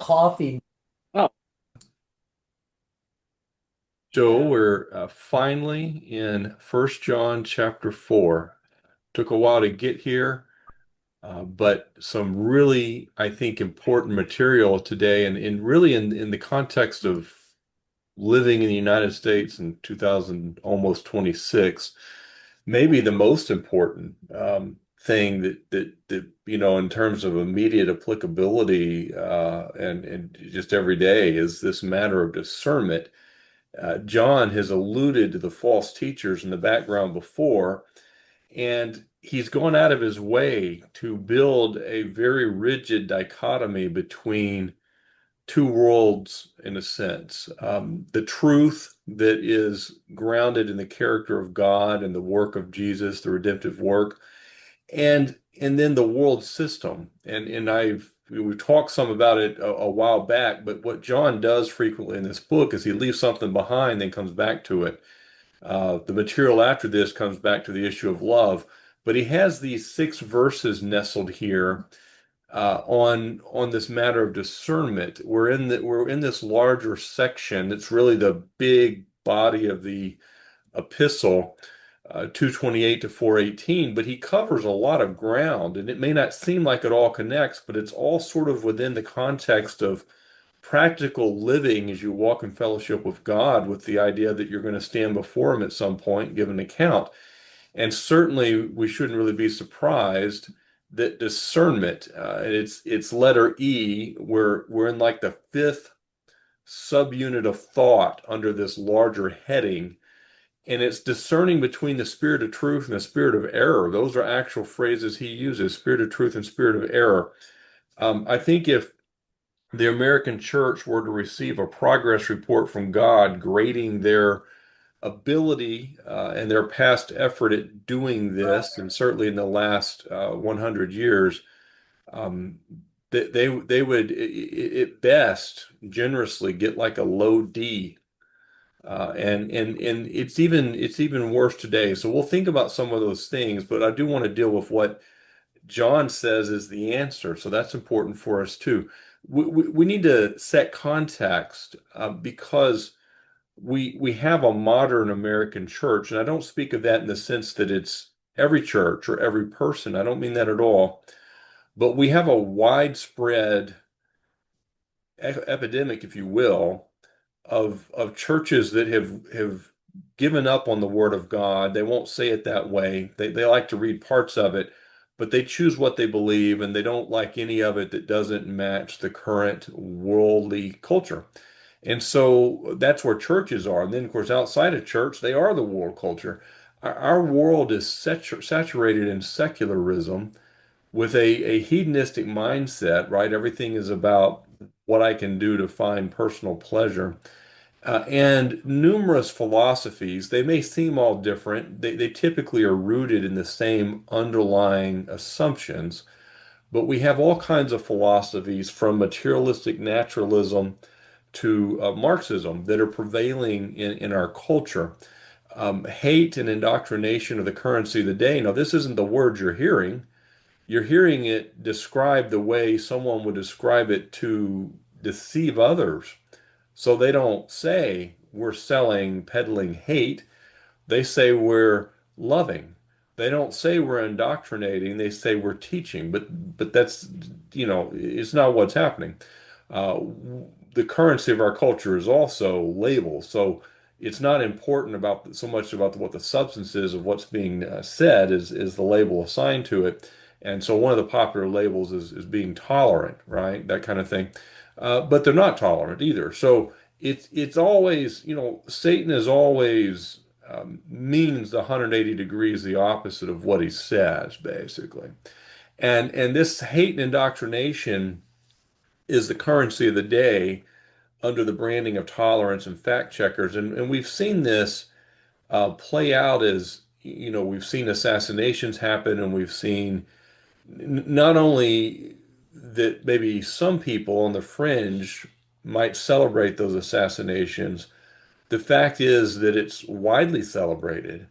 coffee. Oh, Joe, we're finally in First John chapter 4. Took a while to get here, but some really, I think, important material today, and really in the context of living in the United States in 2000, almost 26, maybe the most important thing that in terms of immediate applicability and just every day is this matter of discernment. John has alluded to the false teachers in the background before, and he's gone out of his way to build a very rigid dichotomy between two worlds, in a sense. The truth that is grounded in the character of God and the work of Jesus, the redemptive work, and then the world system. And we talked some about it a while back, but what John does frequently in this book is he leaves something behind, then comes back to it. The material after this comes back to the issue of love, but he has these 6 verses nestled here on this matter of discernment. We're in this larger section. It's really the big body of the epistle, 228 to 418, but he covers a lot of ground, and it may not seem like it all connects, but it's all sort of within the context of practical living as you walk in fellowship with God, with the idea that you're going to stand before him at some point and give an account. And certainly we shouldn't really be surprised that discernment, it's letter E, we're in like the fifth subunit of thought under this larger heading, and it's discerning between the spirit of truth and the spirit of error. Those are actual phrases he uses, spirit of truth and spirit of error. I think if the American church were to receive a progress report from God grading their ability and their past effort at doing this, and certainly in the last 100 years, um, they would at best generously get like a low D. And it's even worse today. So we'll think about some of those things, but I do want to deal with what John says is the answer. So that's important for us too. We need to set context because we have a modern American church, and I don't speak of that in the sense that it's every church or every person. I don't mean that at all. But we have a widespread epidemic, if you will, of churches that have given up on the Word of God. They won't say it that way. They like to read parts of it, but they choose what they believe, and they don't like any of it that doesn't match the current worldly culture. And so that's where churches are. And then, of course, outside of church, they are the world culture. Our world is saturated in secularism with a hedonistic mindset, right? Everything is about what I can do to find personal pleasure. And numerous philosophies, they may seem all different. They typically are rooted in the same underlying assumptions, but we have all kinds of philosophies from materialistic naturalism to Marxism that are prevailing in our culture. Hate and indoctrination are the currency of the day. Now, this isn't the word you're hearing. You're hearing it described the way someone would describe it to deceive others. So they don't say we're selling, peddling hate. They say we're loving. They don't say we're indoctrinating. They say we're teaching. But that's, it's not what's happening. Uh, the currency of our culture is also labels. So it's not important about so much about what the substance is of what's being said is the label assigned to it. And so one of the popular labels is being tolerant, right? That kind of thing. But they're not tolerant either. So it's always, Satan is always means 180 degrees the opposite of what he says, basically. And this hate and indoctrination is the currency of the day under the branding of tolerance and fact checkers. And we've seen this play out as, we've seen assassinations happen, and we've seen not only that maybe some people on the fringe might celebrate those assassinations, the fact is that it's widely celebrated.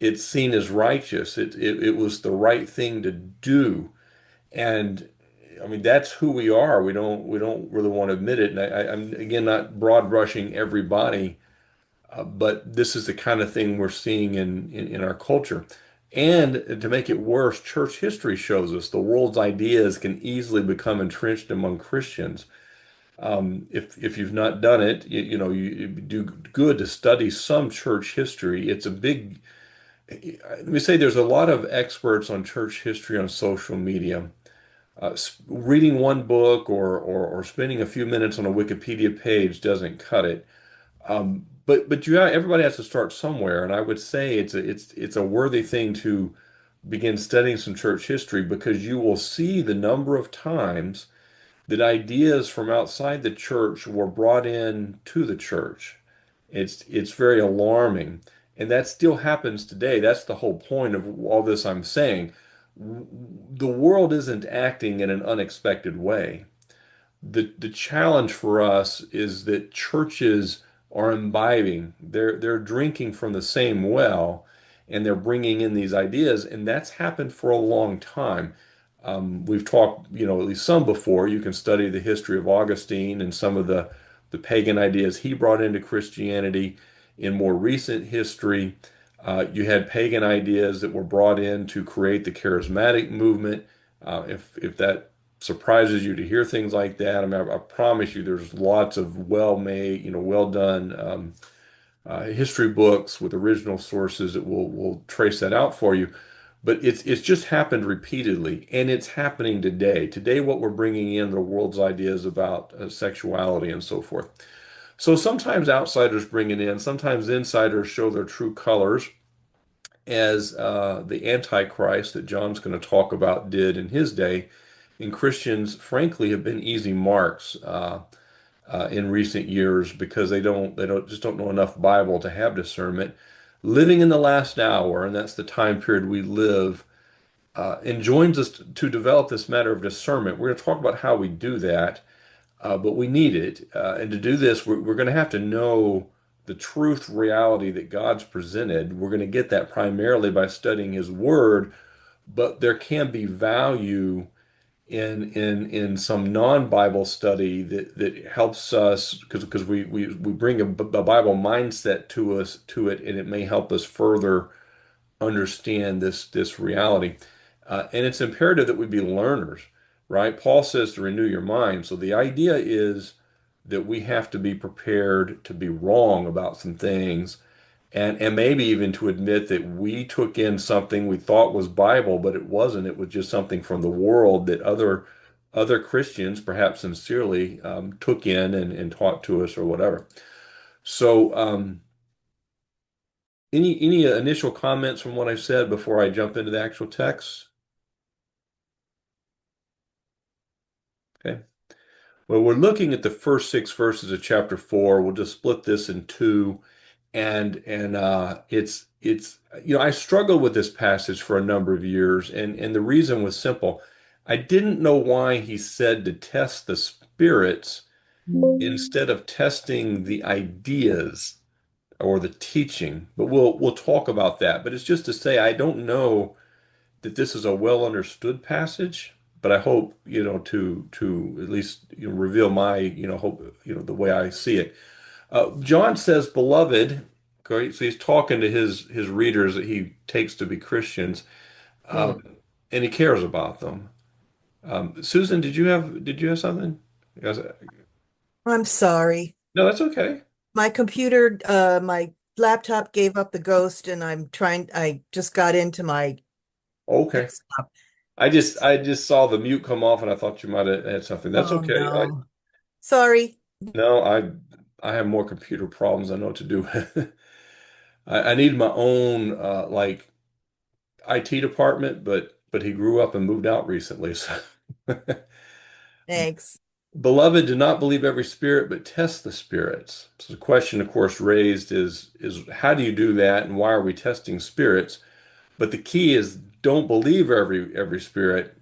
It's seen as righteous. It was the right thing to do. And I mean, that's who we are. We don't really want to admit it. And I'm again not broad brushing everybody, but this is the kind of thing we're seeing in our culture. And to make it worse, church history shows us the world's ideas can easily become entrenched among Christians. If you've not done it, you do good to study some church history. It's a big, let me say, there's a lot of experts on church history on social media. Reading one book or spending a few minutes on a Wikipedia page doesn't cut it. But everybody has to start somewhere, and I would say it's a worthy thing to begin studying some church history because you will see the number of times that ideas from outside the church were brought in to the church. It's very alarming, and that still happens today. That's the whole point of all this I'm saying. The world isn't acting in an unexpected way. The challenge for us is that churches are imbibing. They're drinking from the same well, and they're bringing in these ideas, and that's happened for a long time. We've talked, at least some before. You can study the history of Augustine and some of the pagan ideas he brought into Christianity. In more recent history, you had pagan ideas that were brought in to create the charismatic movement. If that surprises you to hear things like that, I mean, I promise you, there's lots of well-made, well done history books with original sources that will trace that out for you. But it's just happened repeatedly, and it's happening today. Today, what we're bringing in the world's ideas about sexuality and so forth. So sometimes outsiders bring it in, sometimes insiders show their true colors, as the Antichrist that John's going to talk about did in his day. And Christians, frankly, have been easy marks in recent years because they don't know enough Bible to have discernment. Living in the last hour, and that's the time period we live, enjoins us to develop this matter of discernment. We're going to talk about how we do that, but we need it. And to do this, we're going to have to know the truth reality that God's presented. We're going to get that primarily by studying His Word, but there can be value in some non-Bible study that helps us because we bring a Bible mindset to it, and it may help us further understand this reality. And it's imperative that we be learners, right? Paul says to renew your mind. So the idea is that we have to be prepared to be wrong about some things and maybe even to admit that we took in something we thought was Bible, but it wasn't. It was just something from the world that other Christians, perhaps sincerely, took in and taught to us or whatever. So, any initial comments from what I said before I jump into the actual text? Okay. Well, we're looking at the first 6 verses of chapter 4. We'll just split this in two, and it's I struggled with this passage for a number of years, and the reason was simple. I didn't know why he said to test the spirits instead of testing the ideas or the teaching. But we'll talk about that. But it's just to say I don't know that this is a well understood passage, but I hope, to at least reveal my, hope, the way I see it. John says, "Beloved," great. So he's talking to his readers that he takes to be Christians, Hmm. and he cares about them. Susan, did you have something? Yes. I'm sorry. No, that's okay. My laptop gave up the ghost and I just got into my Okay. desktop. I just saw the mute come off, and I thought you might have had something. That's Oh okay. no. Sorry. No, I have more computer problems I know what to do with. I need my own like IT department, but he grew up and moved out recently. So Thanks. beloved, do not believe every spirit, but test the spirits. So the question, of course, raised is how do you do that, and why are we testing spirits? But the key is don't believe every spirit.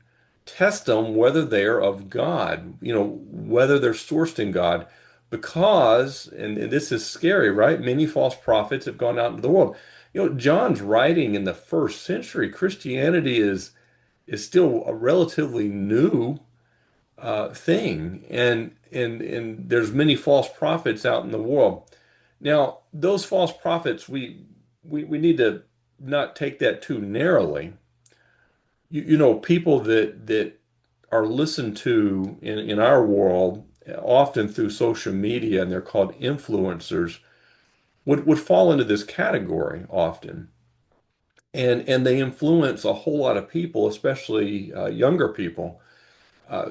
Test them whether they are of God, whether they're sourced in God. Because, and this is scary, right? Many false prophets have gone out into the world. John's writing in the first century. Christianity is still a relatively new. thing, and there's many false prophets out in the world. Now, those false prophets, we need to not take that too narrowly. People that are listened to in our world, often through social media, and they're called influencers, would fall into this category often. And they influence a whole lot of people, especially younger people.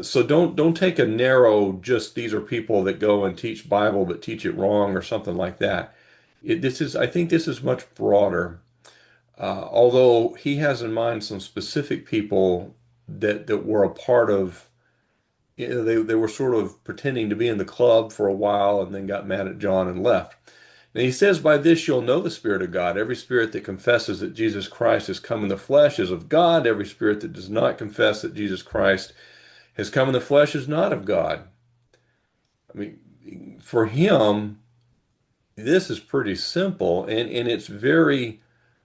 So don't take a narrow, just these are people that go and teach Bible but teach it wrong or something like that. I think this is much broader. Although he has in mind some specific people that were a part of, they were sort of pretending to be in the club for a while and then got mad at John and left. And he says, by this you'll know the Spirit of God. Every spirit that confesses that Jesus Christ has come in the flesh is of God. Every spirit that does not confess that Jesus Christ has come in the flesh is not of God. I mean, for him, this is pretty simple and it's very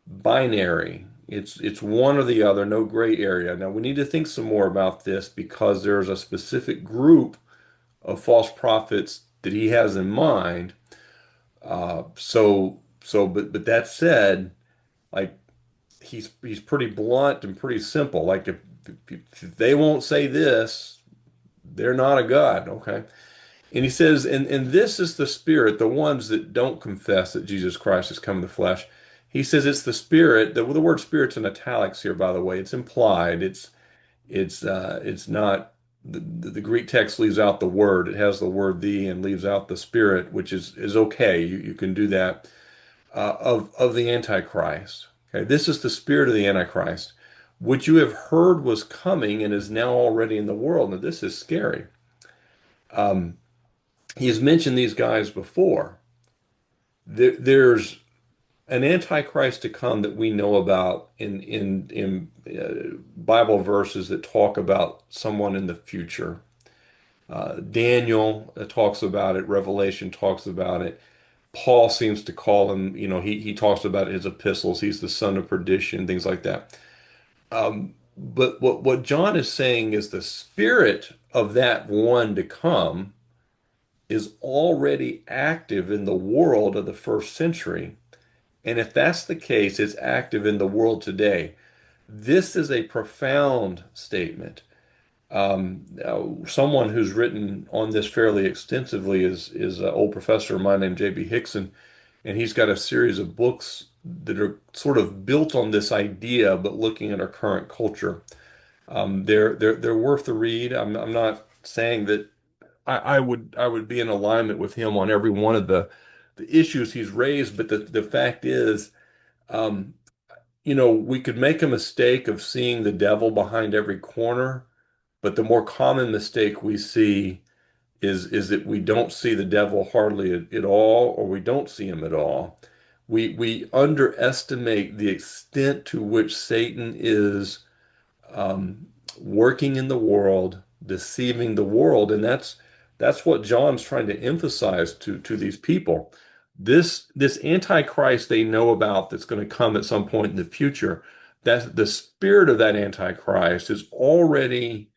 binary. It's one or the other, no gray area. Now we need to think some more about this because there's a specific group of false prophets that he has in mind. But that said, like he's pretty blunt and pretty simple. Like if they won't say this, they're not a God. Okay. And he says, and this is the spirit, the ones that don't confess that Jesus Christ has come in the flesh. He says it's the spirit. The word spirit's in italics here, by the way. It's implied. It's not the Greek text leaves out the word. It has the word the and leaves out the spirit, which is okay. You can do that of the Antichrist. Okay, this is the spirit of the Antichrist, which you have heard was coming and is now already in the world. Now this is scary. Um, he has mentioned these guys before. There's an antichrist to come that we know about in Bible verses that talk about someone in the future. Daniel talks about it. Revelation talks about it. Paul seems to call him. He talks about his epistles. He's the son of perdition, things like that. But what John is saying is the spirit of that one to come is already active in the world of the first century. And if that's the case, it's active in the world today. This is a profound statement. Someone who's written on this fairly extensively is an old professor of mine named J.B. Hickson, and he's got a series of books that are sort of built on this idea, but looking at our current culture. They're worth the read. I'm not saying that I would be in alignment with him on every one of the issues he's raised, but the fact is, um, we could make a mistake of seeing the devil behind every corner, but the more common mistake we see is that we don't see the devil hardly at all, or we don't see him at all. We underestimate the extent to which Satan is um, working in the world, deceiving the world, and that's what John's trying to emphasize to these people. This antichrist they know about that's going to come at some point in the future, that the spirit of that antichrist is already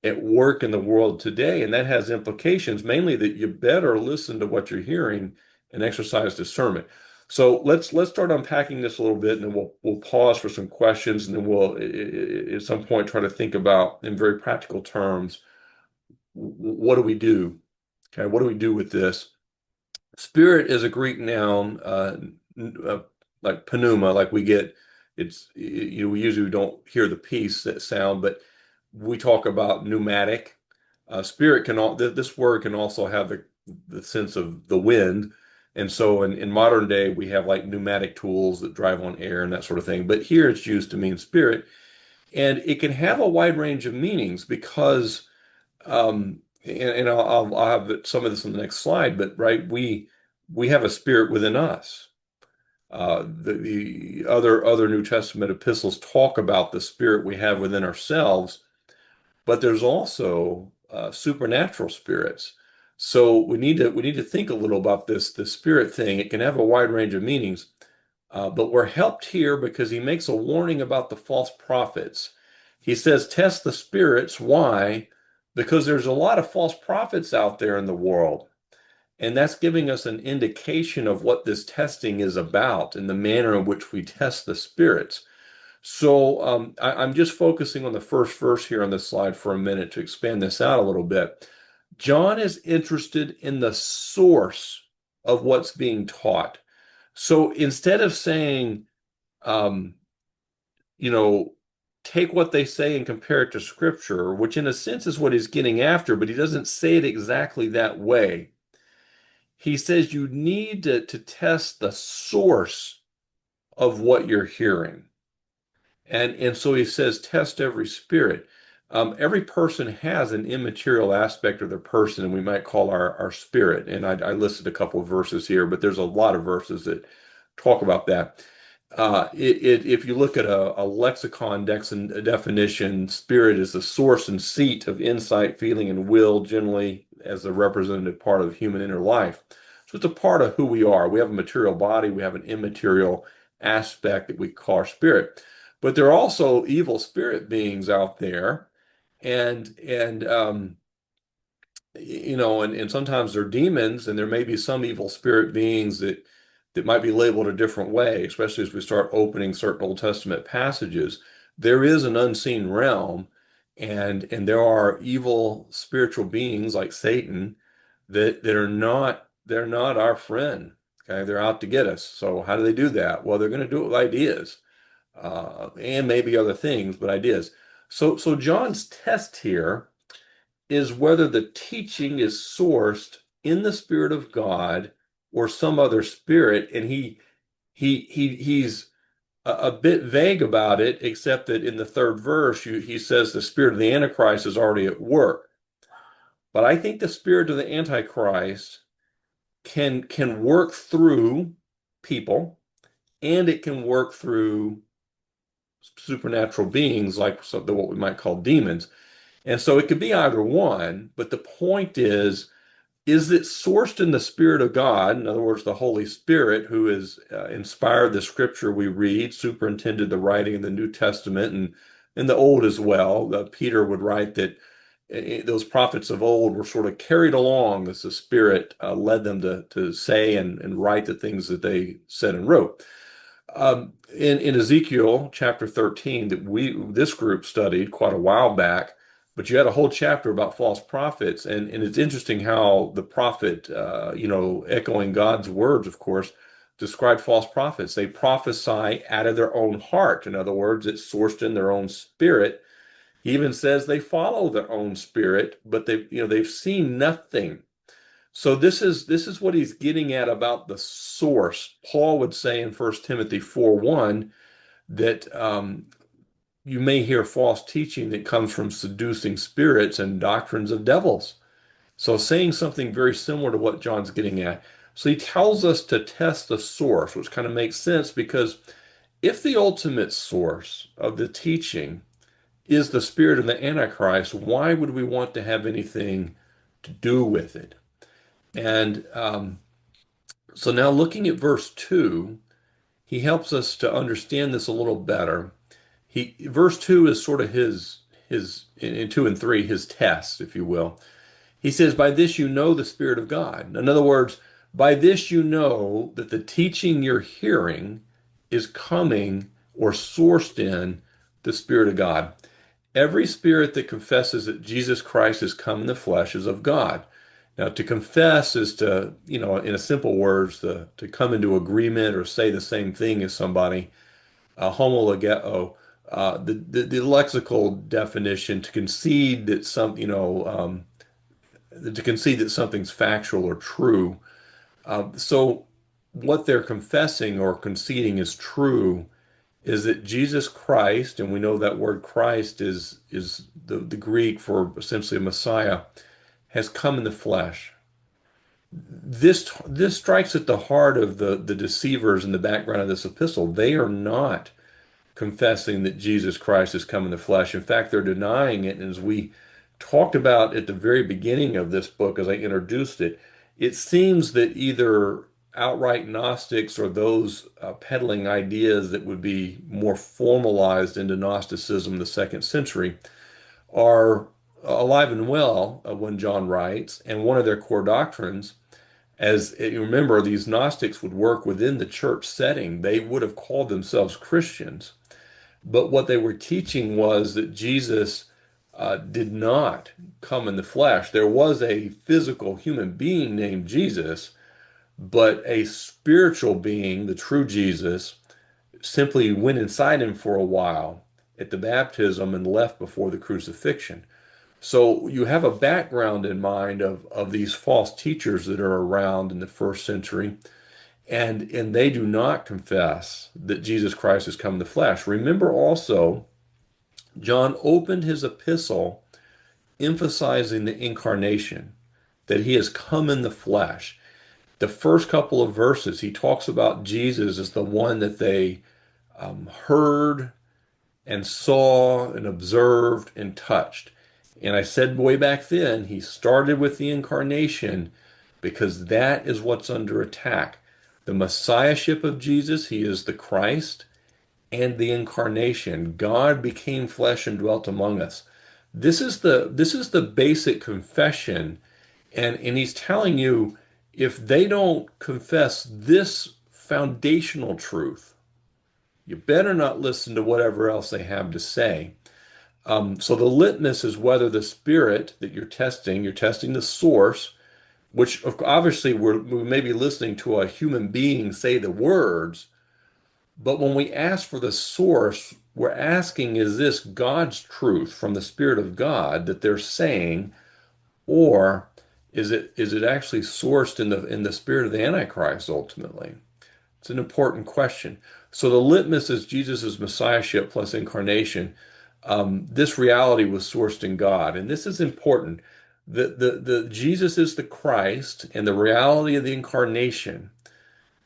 at work in the world today, and that has implications mainly that you better listen to what you're hearing and exercise discernment. So let's start unpacking this a little bit, and then we'll pause for some questions, and then we'll at some point try to think about in very practical terms, what do we do? Okay, what do we do with this? Spirit is a Greek noun, like pneuma, like we get. We usually don't hear the piece that sound, but we talk about pneumatic. Spirit this word can also have the sense of the wind, and so in modern day we have like pneumatic tools that drive on air and that sort of thing. But here it's used to mean spirit, and it can have a wide range of meanings because and I'll have some of this in the next slide, but right, we have a spirit within us. The other New Testament epistles talk about the spirit we have within ourselves, but there's also supernatural spirits. So we need to think a little about the spirit thing. It can have a wide range of meanings, but we're helped here because he makes a warning about the false prophets. He says, "Test the spirits." Why? because there's a lot of false prophets out there in the world. And that's giving us an indication of what this testing is about and the manner in which we test the spirits. So I'm just focusing on the first verse here on this slide for a minute to expand this out a little bit. John is interested in the source of what's being taught. So instead of saying, um, you know, take what they say and compare it to scripture, which in a sense is what he's getting after, but he doesn't say it exactly that way. He says you need to test the source of what you're hearing. And so he says, test every spirit. Every person has an immaterial aspect of their person, and we might call our spirit. And I listed a couple of verses here, but there's a lot of verses that talk about that. If you look at a lexicon definition, spirit is the source and seat of insight, feeling, and will, generally as a representative part of human inner life. So it's a part of who we are. We have a material body, we have an immaterial aspect that we call our spirit. But there are also evil spirit beings out there, and and sometimes they're demons, and there may be some evil spirit beings that might be labeled a different way, especially as we start opening certain Old Testament passages. There is an unseen realm, and there are evil spiritual beings like Satan that are not they're not our friend. Okay, they're out to get us. So how do they do that? Well, they're going to do it with ideas, and maybe other things, but ideas. So John's test here is whether the teaching is sourced in the Spirit of God or some other spirit, and he's a bit vague about it, except that in the third verse he says the spirit of the Antichrist is already at work. But I think the spirit of the Antichrist can work through people, and it can work through supernatural beings like what we might call demons. And so it could be either one, but the point is it sourced in the Spirit of God? In other words, the Holy Spirit, who has inspired the scripture we read, superintended the writing of the New Testament and in the Old as well. Peter would write that those prophets of old were sort of carried along as the Spirit led them to say and write the things that they said and wrote. In Ezekiel chapter 13 that this group studied quite a while back, but you had a whole chapter about false prophets, and it's interesting how the prophet, echoing God's words, of course, described false prophets. They prophesy out of their own heart. In other words, it's sourced in their own spirit. He even says they follow their own spirit, but they've seen nothing. So this is what he's getting at about the source. Paul would say in 1 Timothy 4:1 that you may hear false teaching that comes from seducing spirits and doctrines of devils. So saying something very similar to what John's getting at. So he tells us to test the source, which kind of makes sense because if the ultimate source of the teaching is the spirit of the Antichrist, why would we want to have anything to do with it? And so now looking at verse 2, he helps us to understand this a little better. Verse 2 is sort of his in 2 and 3, his test, if you will. He says, by this you know the Spirit of God. In other words, by this you know that the teaching you're hearing is coming or sourced in the Spirit of God. Every spirit that confesses that Jesus Christ has come in the flesh is of God. Now, to confess is to, in a simple words, to come into agreement or say the same thing as somebody. Homologeo, the lexical definition, to concede that to concede that something's factual or true. So, what they're confessing or conceding is true is that Jesus Christ, and we know that word Christ is the Greek for essentially a Messiah, has come in the flesh. This strikes at the heart of the deceivers in the background of this epistle. They are not confessing that Jesus Christ has come in the flesh. In fact, they're denying it. And as we talked about at the very beginning of this book, as I introduced it, it seems that either outright Gnostics or those peddling ideas that would be more formalized into Gnosticism in the second century are alive and well when John writes, and one of their core doctrines, as you remember, these Gnostics would work within the church setting. They would have called themselves Christians, but what they were teaching was that Jesus did not come in the flesh. There was a physical human being named Jesus, but a spiritual being, the true Jesus, simply went inside him for a while at the baptism and left before the crucifixion. So you have a background in mind of these false teachers that are around in the first century, and they do not confess that Jesus Christ has come in the flesh. Remember also, John opened his epistle emphasizing the incarnation, that he has come in the flesh. The first couple of verses, he talks about Jesus as the one that they heard and saw and observed and touched. And I said way back then, he started with the incarnation because that is what's under attack. The messiahship of Jesus, he is the Christ, and the incarnation. God became flesh and dwelt among us. This is the basic confession, and he's telling you if they don't confess this foundational truth, you better not listen to whatever else they have to say. So the litmus is whether the spirit that you're testing the source, which obviously we may be listening to a human being say the words, but when we ask for the source, we're asking, is this God's truth from the Spirit of God that they're saying, or is it actually sourced in the spirit of the Antichrist ultimately? It's an important question. So the litmus is Jesus' messiahship plus incarnation. This reality was sourced in God, and this is important. The Jesus is the Christ, and the reality of the incarnation.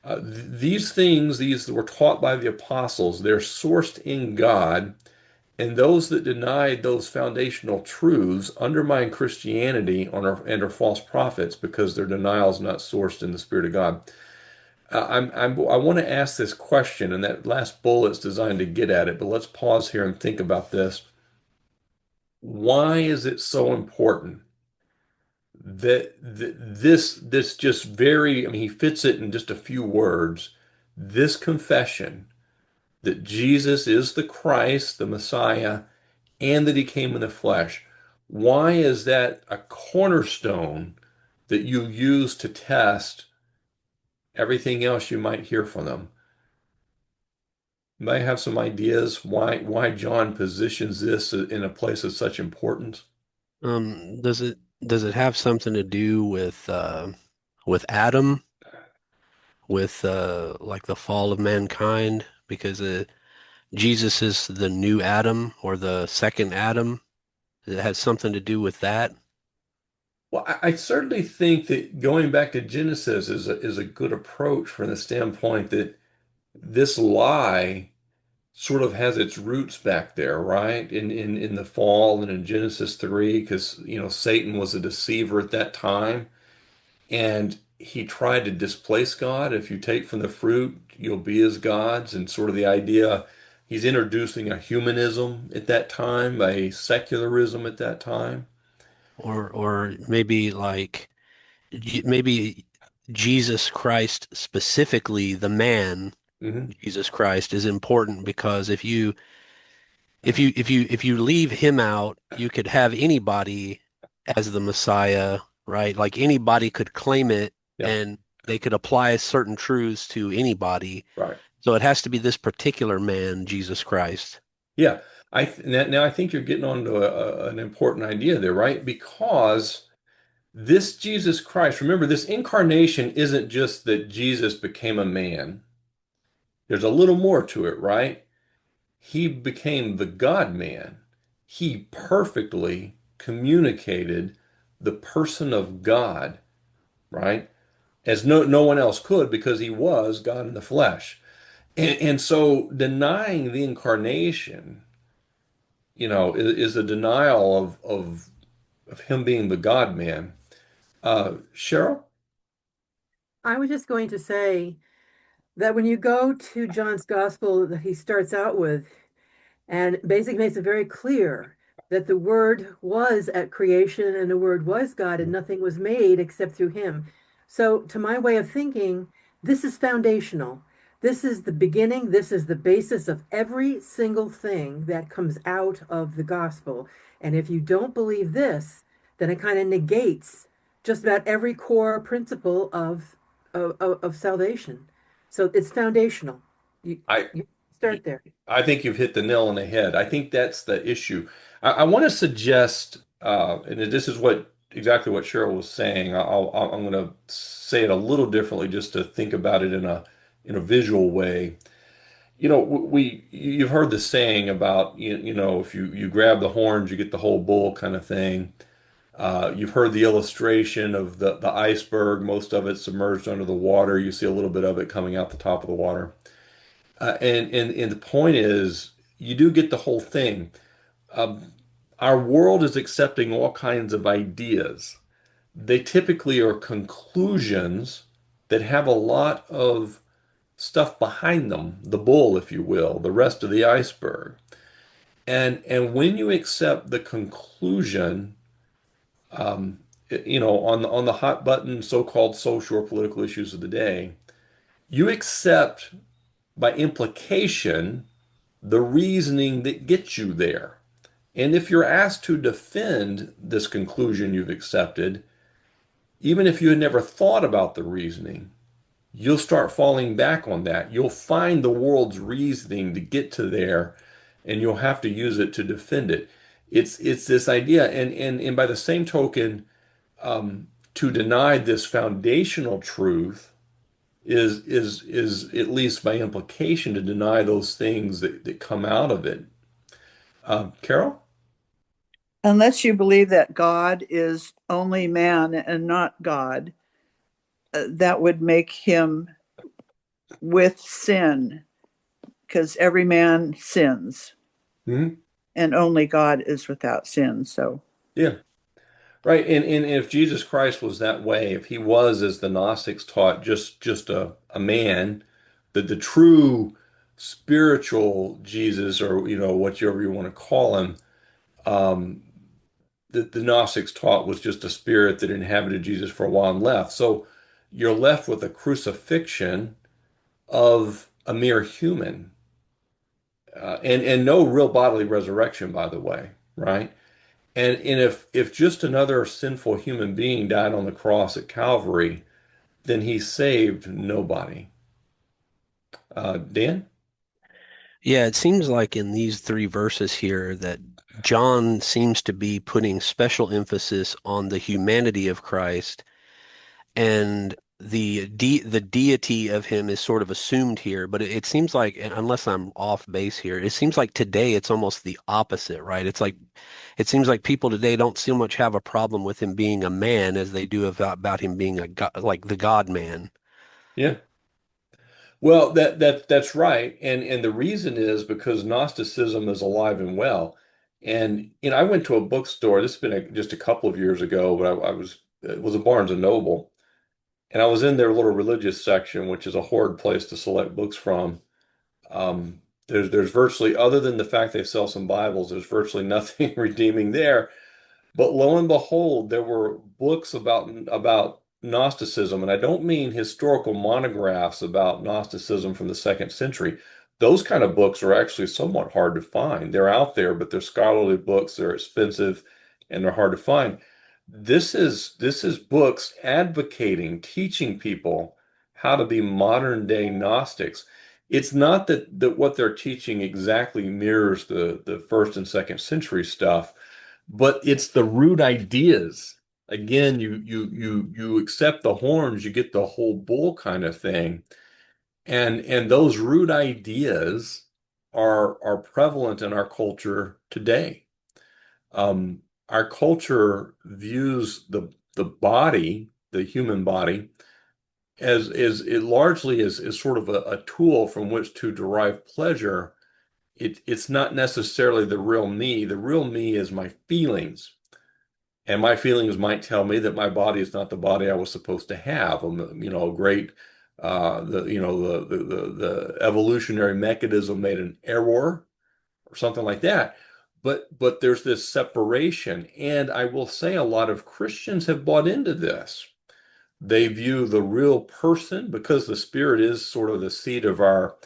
These things, these were taught by the apostles. They're sourced in God, and those that deny those foundational truths undermine Christianity and are false prophets because their denial is not sourced in the Spirit of God. I want to ask this question, and that last bullet's designed to get at it, but let's pause here and think about this. Why is it so important that this just very, I mean, he fits it in just a few words, this confession that Jesus is the Christ, the Messiah, and that he came in the flesh. Why is that a cornerstone that you use to test everything else you might hear from them? You might have some ideas why John positions this in a place of such importance. Does it have something to do with Adam, with like the fall of mankind? Because Jesus is the new Adam or the second Adam. It has something to do with that. Well, I certainly think that going back to Genesis is a good approach from the standpoint that this lie sort of has its roots back there, right? In the fall and in Genesis 3, because Satan was a deceiver at that time, and he tried to displace God. If you take from the fruit, you'll be as gods, and sort of the idea he's introducing a humanism at that time, a secularism at that time. Or maybe like maybe Jesus Christ specifically, the man Hmm. Jesus Christ is important because if you leave him out, you could have anybody as the Messiah, right? Like anybody could claim it Yeah, and they could apply certain truths to anybody. right. So it has to be this particular man, Jesus Christ. Yeah, now I think you're getting onto an important idea there, right? Because this Jesus Christ, remember, this incarnation isn't just that Jesus became a man. There's a little more to it, right? He became the God man. He perfectly communicated the person of God, right? As no one else could because he was God in the flesh. And so denying the incarnation, is a denial of him being the God man. Cheryl? I was just going to say that when you go to John's gospel that he starts out with, and basically makes it very clear that the Word was at creation and the Word was God and nothing was made except through him. So, to my way of thinking, this is foundational. This is the beginning. This is the basis of every single thing that comes out of the gospel. And if you don't believe this, then it kind of negates just about every core principle of salvation. So it's foundational. You, I you start there. I think you've hit the nail on the head. I think that's the issue. I want to suggest, and this is what exactly what Cheryl was saying. I'm going to say it a little differently, just to think about it in a visual way. You've heard the saying about if you grab the horns, you get the whole bull kind of thing. You've heard the illustration of the iceberg. Most of it submerged under the water. You see a little bit of it coming out the top of the water. And the point is, you do get the whole thing. Um, our world is accepting all kinds of ideas. They typically are conclusions that have a lot of stuff behind them, the bull, if you will, the rest of the iceberg. And when you accept the conclusion, um, on the hot button so-called social or political issues of the day, you accept by implication the reasoning that gets you there. And if you're asked to defend this conclusion you've accepted, even if you had never thought about the reasoning, you'll start falling back on that. You'll find the world's reasoning to get to there, and you'll have to use it to defend it. It's this idea, and by the same token, to deny this foundational truth is at least by implication to deny those things that come out of it. Carol? Unless you believe that God is only man and not God, that would make him with sin, because every man sins Hmm. and only God is without sin. So, Yeah. Right. And if Jesus Christ was that way, if he was, as the Gnostics taught, just a man, the true spiritual Jesus, or whatever you want to call him, um, the Gnostics taught was just a spirit that inhabited Jesus for a while and left. So you're left with a crucifixion of a mere human, and no real bodily resurrection, by the way, right? And if just another sinful human being died on the cross at Calvary, then he saved nobody. Dan? Yeah, it seems like in these three verses here that John seems to be putting special emphasis on the humanity of Christ, and the deity of him is sort of assumed here. But it seems like, and unless I'm off base here, it seems like today it's almost the opposite, right? It seems like people today don't so much have a problem with him being a man as they do about him being a god, like the God man. Yeah. Well, that's right. And the reason is because Gnosticism is alive and well. And I went to a bookstore. This has been just a couple of years ago, but it was a Barnes and Noble, and I was in their little religious section, which is a horrid place to select books from. There's virtually, other than the fact they sell some Bibles, there's virtually nothing redeeming there. But lo and behold, there were books about Gnosticism, and I don't mean historical monographs about Gnosticism from the second century. Those kind of books are actually somewhat hard to find. They're out there, but they're scholarly books, they're expensive, and they're hard to find. This is books advocating, teaching people how to be modern day Gnostics. It's not that what they're teaching exactly mirrors the first and second century stuff, but it's the root ideas. Again, you accept the horns, you get the whole bull kind of thing. And those root ideas are prevalent in our culture today. Our culture views the body, the human body, as it largely is sort of a tool from which to derive pleasure. It's not necessarily the real me. The real me is my feelings. And my feelings might tell me that my body is not the body I was supposed to have. A great, the evolutionary mechanism made an error or something like that. but there's this separation, and I will say a lot of Christians have bought into this. They view the real person, because the spirit is sort of the seat of our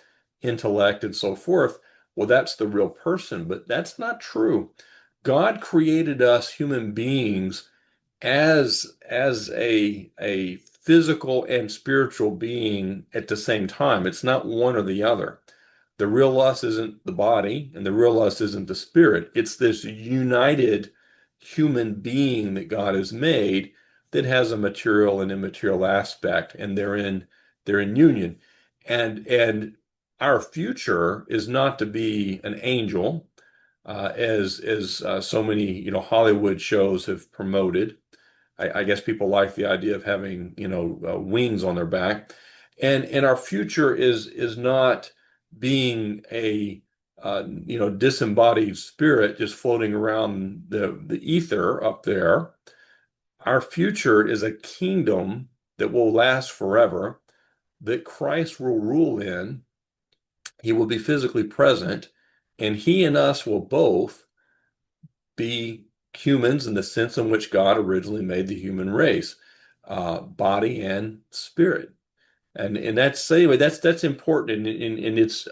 intellect and so forth. Well, that's the real person, but that's not true. God created us human beings as a physical and spiritual being at the same time. It's not one or the other. The real us isn't the body, and the real us isn't the spirit. It's this united human being that God has made that has a material and immaterial aspect, and they're in union. And our future is not to be an angel, as so many Hollywood shows have promoted. I guess people like the idea of having wings on their back, and our future is not being a disembodied spirit just floating around the ether up there. Our future is a kingdom that will last forever, that Christ will rule in. He will be physically present, and he and us will both be humans in the sense in which God originally made the human race, body and spirit. And that's anyway, that's important. And it's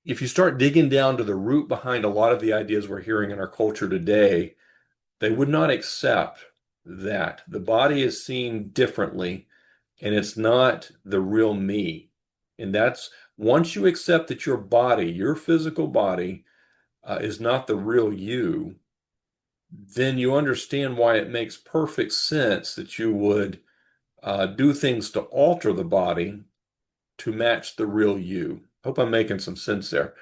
if you start digging down to the root behind a lot of the ideas we're hearing in our culture today, they would not accept that the body is seen differently, and it's not the real me. And that's once you accept that your body, your physical body, is not the real you, then you understand why it makes perfect sense that you would do things to alter the body to match the real you. Hope I'm making some sense there.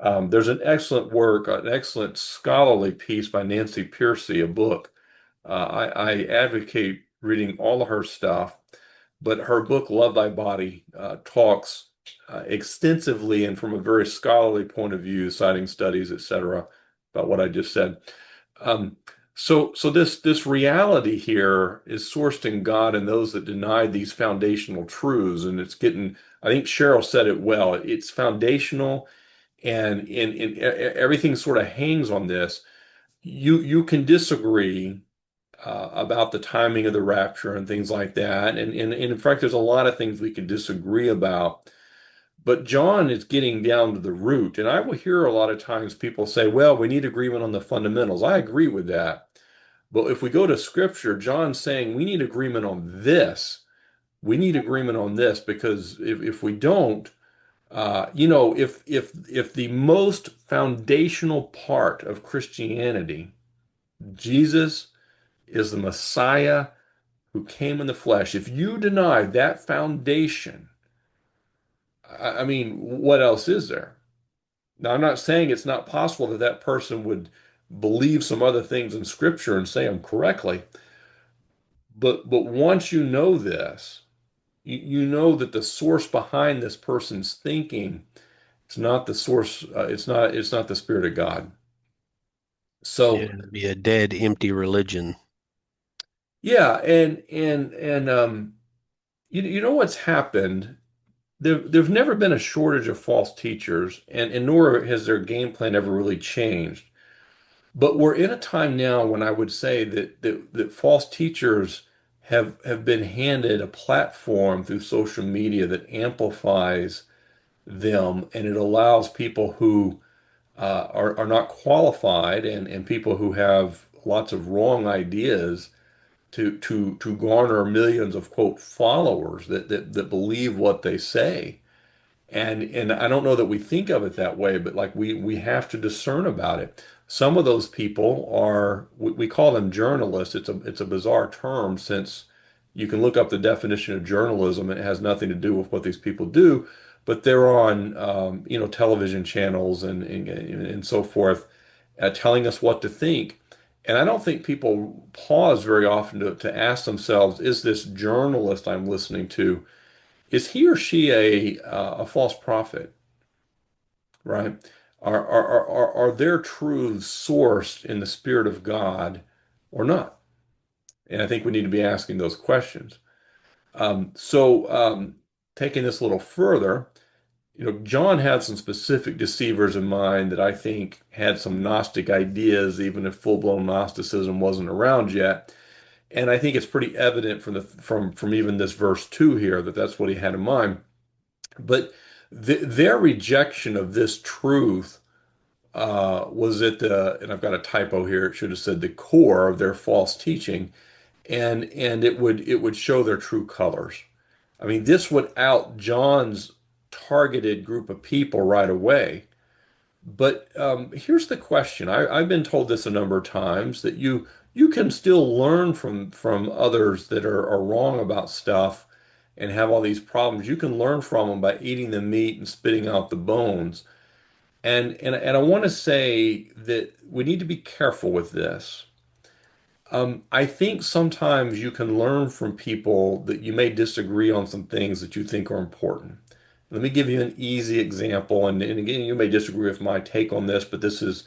There's an excellent work, an excellent scholarly piece by Nancy Pearcey, a book. I advocate reading all of her stuff, but her book, Love Thy Body, talks extensively and from a very scholarly point of view, citing studies, etc., about what I just said. Um, so this reality here is sourced in God and those that deny these foundational truths, and it's getting. I think Cheryl said it well. It's foundational, and everything sort of hangs on this. You can disagree about the timing of the rapture and things like that, and in fact, there's a lot of things we can disagree about. But John is getting down to the root. And I will hear a lot of times people say, well, we need agreement on the fundamentals. I agree with that. But if we go to scripture, John's saying we need agreement on this. We need agreement on this, because if we don't, if the most foundational part of Christianity, Jesus is the Messiah who came in the flesh, if you deny that foundation, I mean, what else is there? Now, I'm not saying it's not possible that that person would believe some other things in Scripture and say them correctly, but once you know this, you know that the source behind this person's thinking, it's not the source. It's not the Spirit of God. So It'd be a dead, empty religion. yeah, and you know what's happened? There's never been a shortage of false teachers, and nor has their game plan ever really changed. But we're in a time now when I would say that false teachers have been handed a platform through social media that amplifies them, and it allows people who are not qualified, and people who have lots of wrong ideas to garner millions of quote followers that believe what they say. And I don't know that we think of it that way, but like we have to discern about it. Some of those people are we call them journalists. It's a bizarre term, since you can look up the definition of journalism and it has nothing to do with what these people do, but they're on television channels and so forth, telling us what to think. And I don't think people pause very often to ask themselves, is this journalist I'm listening to, is he or she a false prophet, right? Are their truths sourced in the Spirit of God or not? And I think we need to be asking those questions. So taking this a little further, John had some specific deceivers in mind that I think had some Gnostic ideas, even if full-blown Gnosticism wasn't around yet. And I think it's pretty evident from even this verse 2 here that that's what he had in mind. But their rejection of this truth was at and I've got a typo here, it should have said the core of their false teaching, and it would show their true colors. I mean, this would out John's targeted group of people right away. But here's the question. I've been told this a number of times that you can still learn from others that are wrong about stuff and have all these problems. You can learn from them by eating the meat and spitting out the bones. And I want to say that we need to be careful with this. I think sometimes you can learn from people that you may disagree on some things that you think are important. Let me give you an easy example, and again, you may disagree with my take on this, but this is,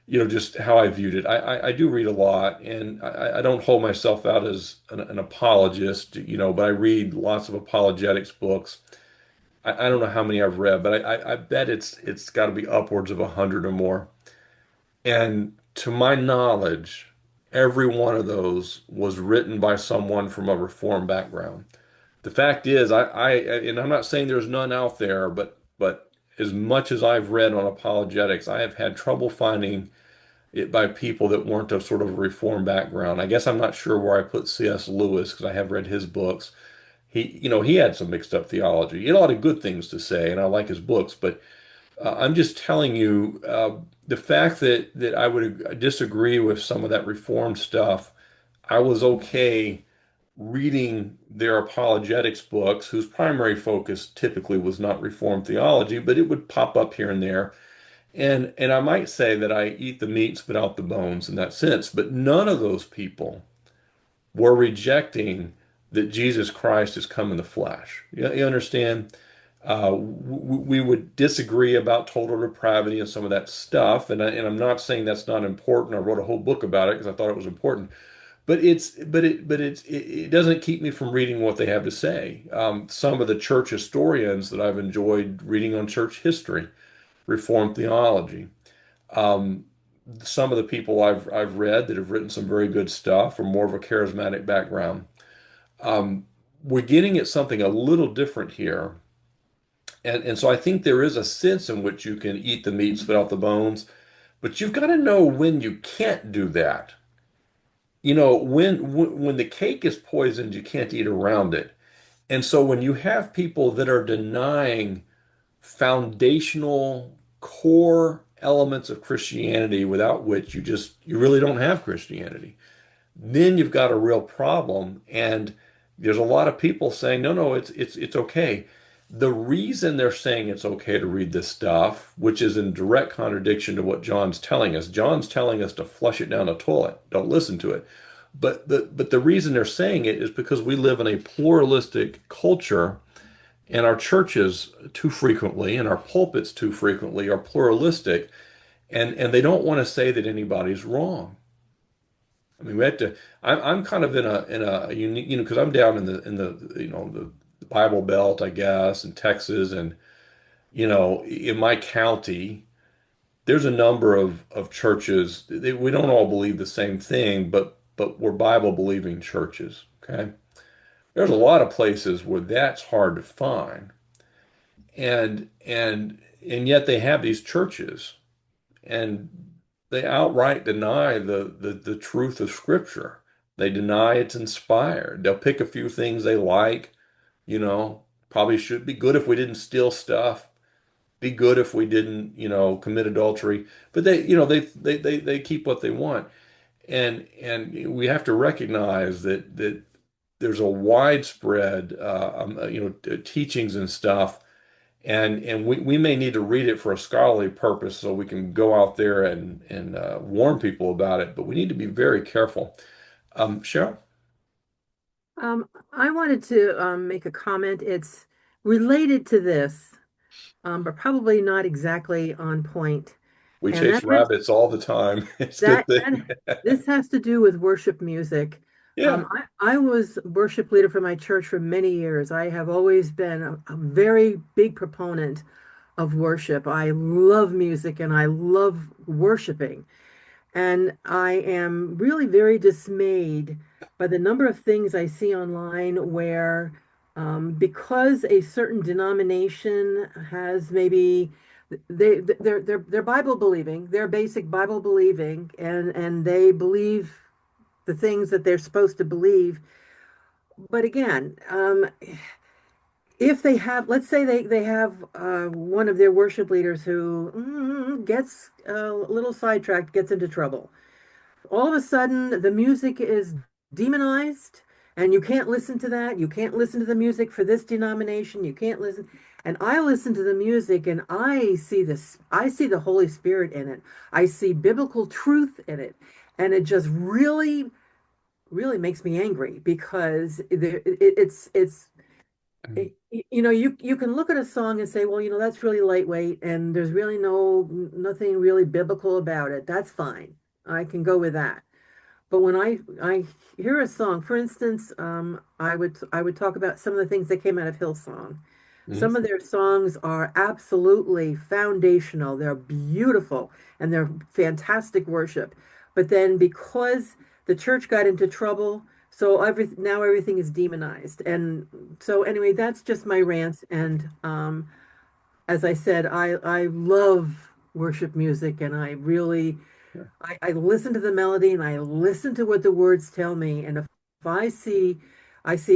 just how I viewed it. I do read a lot, and I don't hold myself out as an apologist, but I read lots of apologetics books. I don't know how many I've read, but I bet it's got to be upwards of 100 or more. And to my knowledge, every one of those was written by someone from a Reformed background. The fact is, and I'm not saying there's none out there, but as much as I've read on apologetics, I have had trouble finding it by people that weren't of sort of a Reformed background. I guess I'm not sure where I put C.S. Lewis because I have read his books. He had some mixed up theology. He had a lot of good things to say, and I like his books, but I'm just telling you, the fact that I would disagree with some of that Reformed stuff, I was okay reading their apologetics books, whose primary focus typically was not Reformed theology, but it would pop up here and there. And I might say that I eat the meat, spit out the bones in that sense, but none of those people were rejecting that Jesus Christ has come in the flesh. You understand? We would disagree about total depravity and some of that stuff, and I'm not saying that's not important. I wrote a whole book about it because I thought it was important. But it doesn't keep me from reading what they have to say. Some of the church historians that I've enjoyed reading on church history, Reformed theology. Um, some of the people I've read that have written some very good stuff from more of a charismatic background. Um, we're getting at something a little different here. And so I think there is a sense in which you can eat the meat, spit out the bones, but you've got to know when you can't do that. When the cake is poisoned, you can't eat around it. And so when you have people that are denying foundational core elements of Christianity without which you really don't have Christianity, then you've got a real problem. And there's a lot of people saying, no, no, it's okay. The reason they're saying it's okay to read this stuff, which is in direct contradiction to what John's telling us to flush it down the toilet. Don't listen to it. But the reason they're saying it is because we live in a pluralistic culture, and our churches too frequently and our pulpits too frequently are pluralistic, and they don't want to say that anybody's wrong. I mean, we have to. I'm kind of in a unique, because I'm down in the Bible Belt, I guess, in Texas, and in my county, there's a number of churches. We don't all believe the same thing, but we're Bible believing churches. Okay, there's a lot of places where that's hard to find, and yet they have these churches, and they outright deny the truth of Scripture. They deny it's inspired. They'll pick a few things they like, probably should be good if we didn't steal stuff, be good if we didn't, commit adultery. But they keep what they want. And we have to recognize that there's a widespread teachings and stuff, and we may need to read it for a scholarly purpose so we can go out there and warn people about it, but we need to be very careful. Cheryl? I wanted to make a comment. It's related to this, but probably not exactly on point. We And chase that has rabbits all the time. It's a good that thing. this has to do with worship music. Yeah. I was worship leader for my church for many years. I have always been a very big proponent of worship. I love music and I love worshiping. And I am really very dismayed by the number of things I see online where, because a certain denomination has maybe they're Bible believing, they're basic Bible believing, and they believe the things that they're supposed to believe. But again, if they have, let's say they have one of their worship leaders who gets a little sidetracked, gets into trouble. All of a sudden, the music is demonized, and you can't listen to that. You can't listen to the music for this denomination. You can't listen. And I listen to the music, and I see this. I see the Holy Spirit in it. I see biblical truth in it, and it just really makes me angry because you know, you can look at a song and say, well, you know, that's really lightweight and there's really nothing really biblical about it. That's fine. I can go with that. But when I hear a song, for instance, I would talk about some of the things that came out of Hillsong. Mhm. Some of their songs are absolutely foundational. They're beautiful and they're fantastic worship. But then because the church got into trouble, so now everything is demonized. And so anyway, that's just my rant. And as I said, I love worship music and Yeah. I listen to the melody and I listen to what the words tell me. And if I see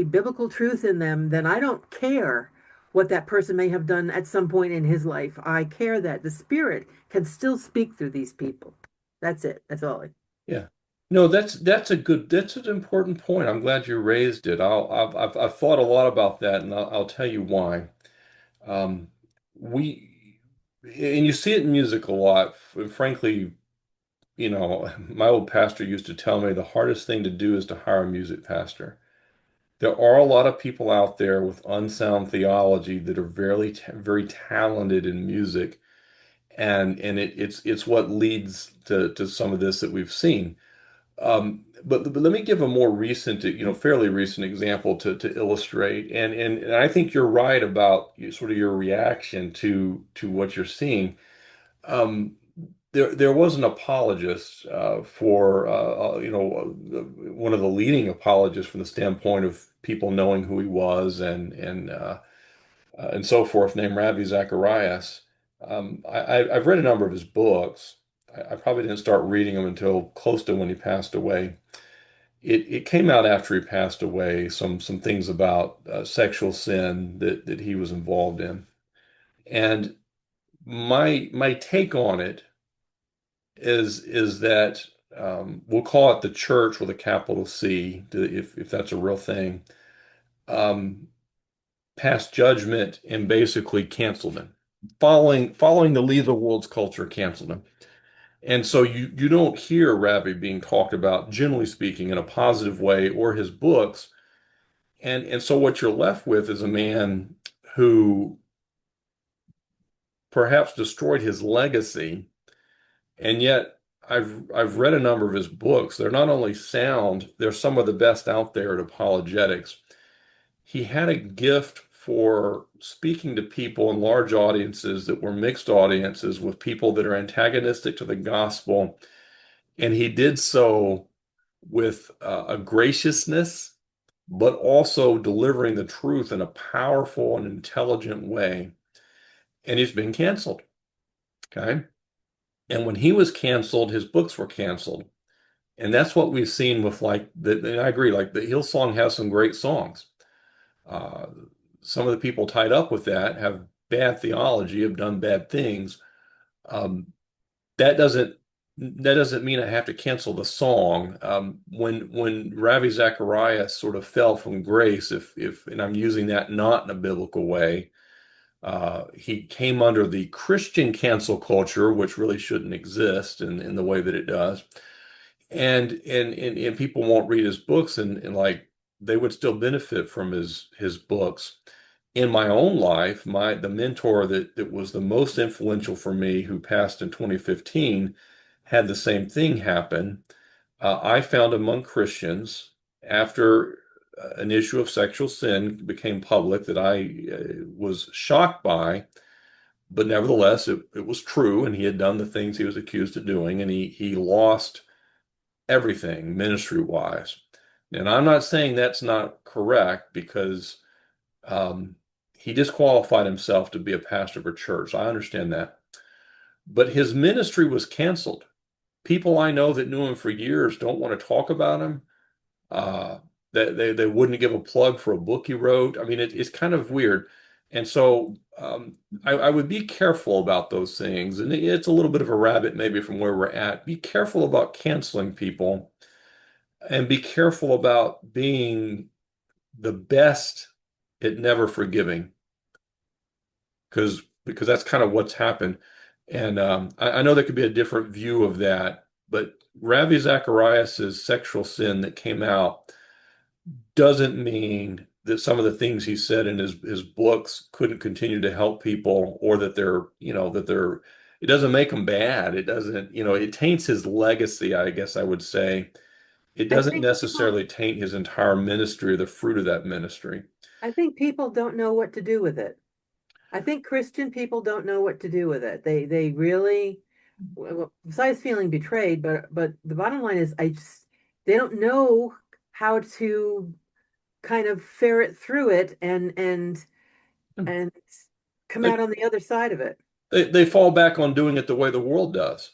biblical truth in them, then I don't care what that person may have done at some point in his life. I care that the Spirit can still speak through these people. That's it. That's all. Yeah. No, that's an important point. I'm glad you raised it. I've thought a lot about that, and I'll tell you why. Um, we and you see it in music a lot. Frankly, my old pastor used to tell me the hardest thing to do is to hire a music pastor. There are a lot of people out there with unsound theology that are very talented in music, and it's what leads to some of this that we've seen. But let me give a more recent, fairly recent example to illustrate. And I think you're right about sort of your reaction to what you're seeing. Um, there was an apologist for one of the leading apologists from the standpoint of people knowing who he was and so forth, named Ravi Zacharias. I've read a number of his books. I probably didn't start reading them until close to when he passed away. It came out after he passed away, some things about sexual sin that he was involved in. And my take on it is that we'll call it the church with a capital C, if that's a real thing, um, passed judgment and basically canceled him. Following the lead of the world's culture, canceled him. And so you don't hear Ravi being talked about, generally speaking, in a positive way or his books. And so what you're left with is a man who perhaps destroyed his legacy, and yet I've read a number of his books. They're not only sound, they're some of the best out there at apologetics. He had a gift for speaking to people in large audiences that were mixed audiences with people that are antagonistic to the gospel, and he did so with a graciousness, but also delivering the truth in a powerful and intelligent way. And he's been canceled. Okay. And when he was canceled, his books were canceled. And that's what we've seen with and I agree, like the Hillsong has some great songs. Uh, some of the people tied up with that have bad theology, have done bad things. Um, that doesn't that doesn't mean I have to cancel the song. When Ravi Zacharias sort of fell from grace, if and I'm using that not in a biblical way, he came under the Christian cancel culture, which really shouldn't exist in the way that it does. And people won't read his books and like they would still benefit from his books. In my own life, the mentor that was the most influential for me, who passed in 2015, had the same thing happen. I found among Christians, after an issue of sexual sin became public that I was shocked by, but nevertheless, it was true, and he had done the things he was accused of doing, and he lost everything ministry wise. And I'm not saying that's not correct because um, he disqualified himself to be a pastor of a church. I understand that. But his ministry was canceled. People I know that knew him for years don't want to talk about him. Uh, they wouldn't give a plug for a book he wrote. I mean, it's kind of weird. And so I would be careful about those things. And it's a little bit of a rabbit maybe from where we're at. Be careful about canceling people and be careful about being the best at never forgiving because that's kind of what's happened. And I know there could be a different view of that, but Ravi Zacharias's sexual sin that came out doesn't mean that some of the things he said in his books couldn't continue to help people or that they're it doesn't make them bad. It doesn't, it taints his legacy, I guess I would say. It I doesn't think people, necessarily taint his entire ministry or the fruit of that ministry. I think people don't know what to do with it. I think Christian people don't know what to do with it. They really, well, besides feeling betrayed, but the bottom line is they don't know how to kind of ferret through it and come They, out on the other side of it. they fall back on doing it the way the world does.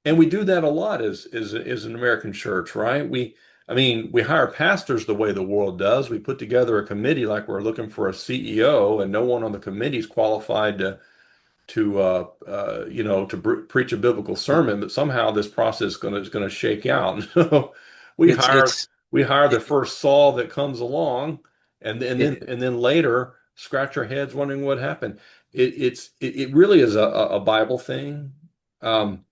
And we do that a lot as an American church, right? I mean, we hire pastors the way the world does. We put together a committee like we're looking for a CEO, and no one on the committee is qualified to preach a biblical sermon. But somehow this process is going to shake out. So we It's hire it's we hire the it, first Saul that comes along, and it, then later scratch our heads wondering what happened. It really is a Bible thing. Um,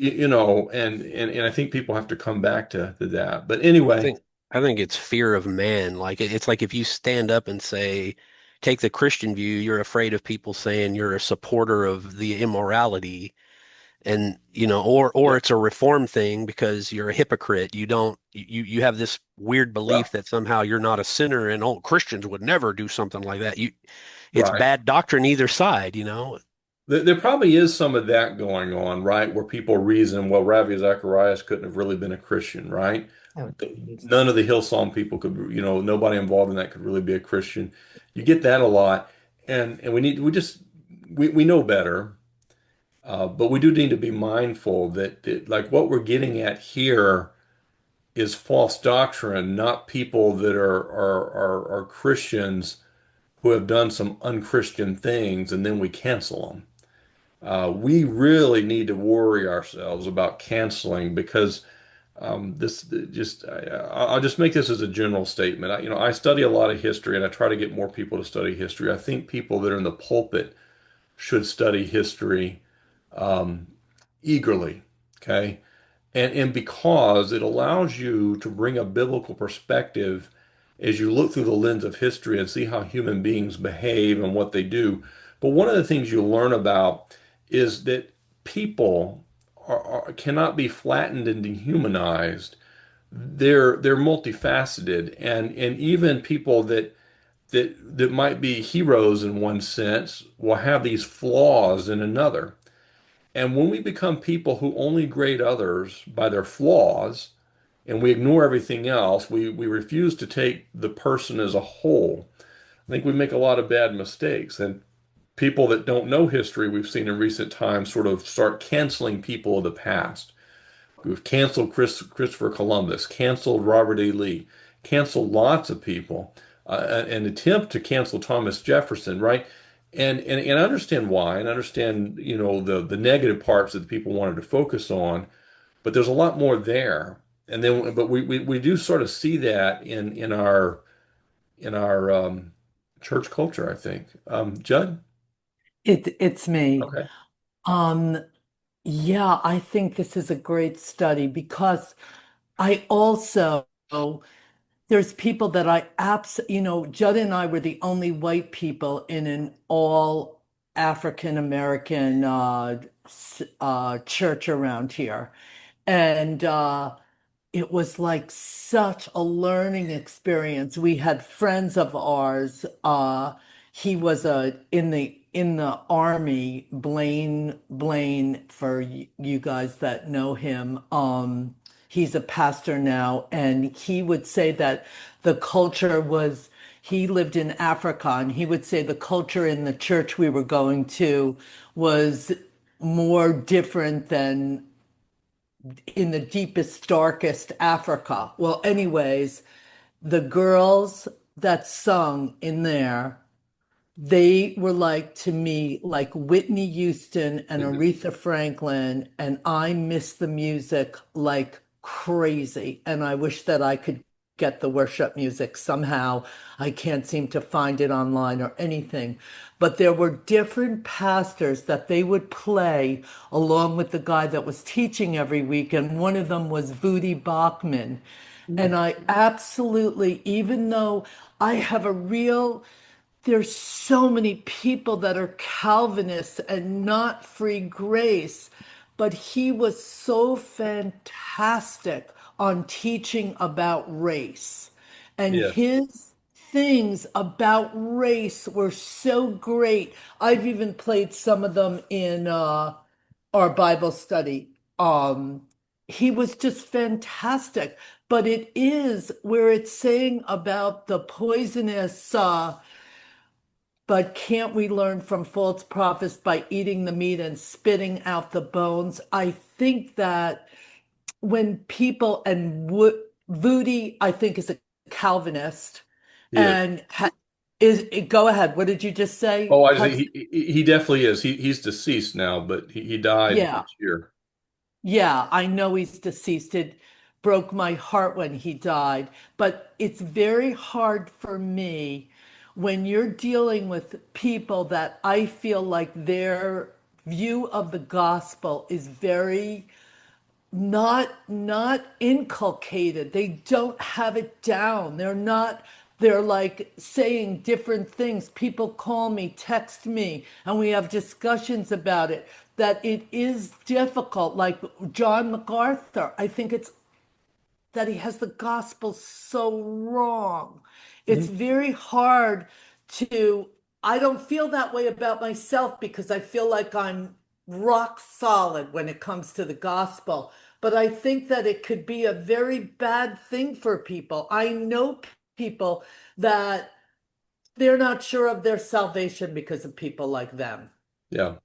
and I think people have to come back to that. But I anyway, think I think it's fear of man. Like it's like if you stand up and say, take the Christian view, you're afraid of people saying you're a supporter of the immorality, and or yeah, it's a reform thing because you're a hypocrite. You have this weird belief well, that somehow you're not a sinner, and Christians would never do something like that. It's right. bad doctrine either side. There probably is some of that going on, right? Where people reason, well, Ravi Zacharias couldn't have really been a Christian, right? I would think so. None of the Hillsong people could, nobody involved in that could really be a Christian. You get that a lot, and we know better, but we do need to be mindful that like what we're getting at here is false doctrine, not people that are Christians who have done some unchristian things, and then we cancel them. We really need to worry ourselves about canceling because this just I'll just make this as a general statement. I study a lot of history and I try to get more people to study history. I think people that are in the pulpit should study history um, eagerly. Okay. And because it allows you to bring a biblical perspective as you look through the lens of history and see how human beings behave and what they do. But one of the things you learn about is that people cannot be flattened and dehumanized. They're multifaceted, and even people that might be heroes in one sense will have these flaws in another. And when we become people who only grade others by their flaws and we ignore everything else, we refuse to take the person as a whole. I think we make a lot of bad mistakes. And people that don't know history, we've seen in recent times sort of start canceling people of the past. We've canceled Christopher Columbus, canceled Robert E. Lee, canceled lots of people, an attempt to cancel Thomas Jefferson, right? And I understand why, and I understand the negative parts that the people wanted to focus on, but there's a lot more there. And then, but we do sort of see that in our church culture, I think. Judd? It's me. Okay. Um, yeah, I think this is a great study because I also, there's people that Judd and I were the only white people in an all African American church around here. And it was like such a learning experience. We had friends of ours. He was in the army, Blaine for you guys that know him. He's a pastor now, and he would say that the culture was, he lived in Africa, and he would say the culture in the church we were going to was more different than in the deepest, darkest Africa. Well, anyways, the girls that sung in there, they were like to me like Whitney Houston and Aretha Franklin, and I miss the music like crazy. And I wish that I could get the worship music somehow. I can't seem to find it online or anything. But there were different pastors that they would play along with the guy that was teaching every week, and one of them was Voddie Bachman. And I absolutely, even though I have a real, there's so many people that are Calvinists and not free grace, but he was so fantastic on teaching about race. And Yeah. his things about race were so great. I've even played some of them in our Bible study. He was just fantastic. But it is where it's saying about the poisonous, but can't we learn from false prophets by eating the meat and spitting out the bones? I think that when people, and Voodie, I think, is a Calvinist, Yes. and go ahead. What did you just say, Oh, I just, Hudson? he definitely is. He's deceased now, but he died Yeah. this year. Yeah, I know he's deceased. It broke my heart when he died, but it's very hard for me when you're dealing with people that I feel like their view of the gospel is very not inculcated. They don't have it down. They're like saying different things. People call me, text me, and we have discussions about it. That it is difficult. Like John MacArthur, I think it's that he has the gospel so wrong. It's Mhm. very hard to, I don't feel that way about myself because I feel like I'm rock solid when it comes to the gospel. But I think that it could be a very bad thing for people. I know people that they're not sure of their salvation because of people like them. Yeah.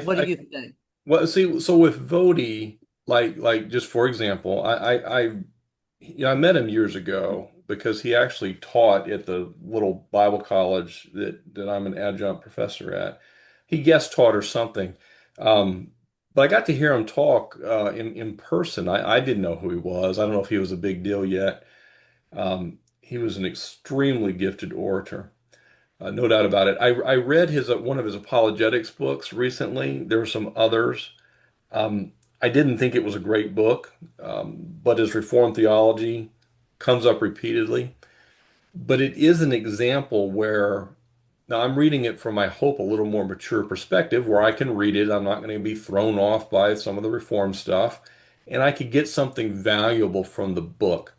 What do I you think? well, see, so with Vody, like just for example, I met him years ago because he actually taught at the little Bible college that I'm an adjunct professor at. He guest taught or something. Um, but I got to hear him talk in person. I didn't know who he was. I don't know if he was a big deal yet. He was an extremely gifted orator. No doubt about it. I read his one of his apologetics books recently. There were some others. Um, I didn't think it was a great book, but his Reformed theology comes up repeatedly. But it is an example where now I'm reading it from, I hope, a little more mature perspective where I can read it. I'm not going to be thrown off by some of the Reformed stuff, and I could get something valuable from the book.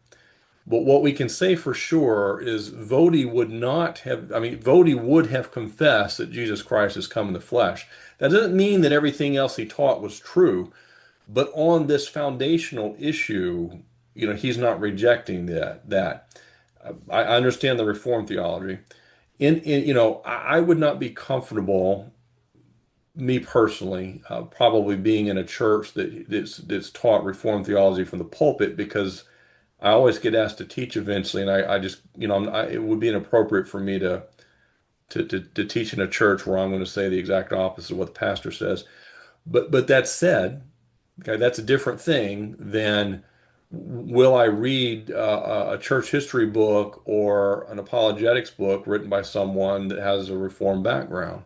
But what we can say for sure is Vody would not have, I mean, Vody would have confessed that Jesus Christ has come in the flesh. That doesn't mean that everything else he taught was true, but on this foundational issue, he's not rejecting that. I understand the Reformed theology. I would not be comfortable, me personally, probably being in a church that's taught Reformed theology from the pulpit because I always get asked to teach eventually, and I just, it would be inappropriate for me to teach in a church where I'm going to say the exact opposite of what the pastor says. But that said, okay, that's a different thing than will I read a church history book or an apologetics book written by someone that has a Reformed background?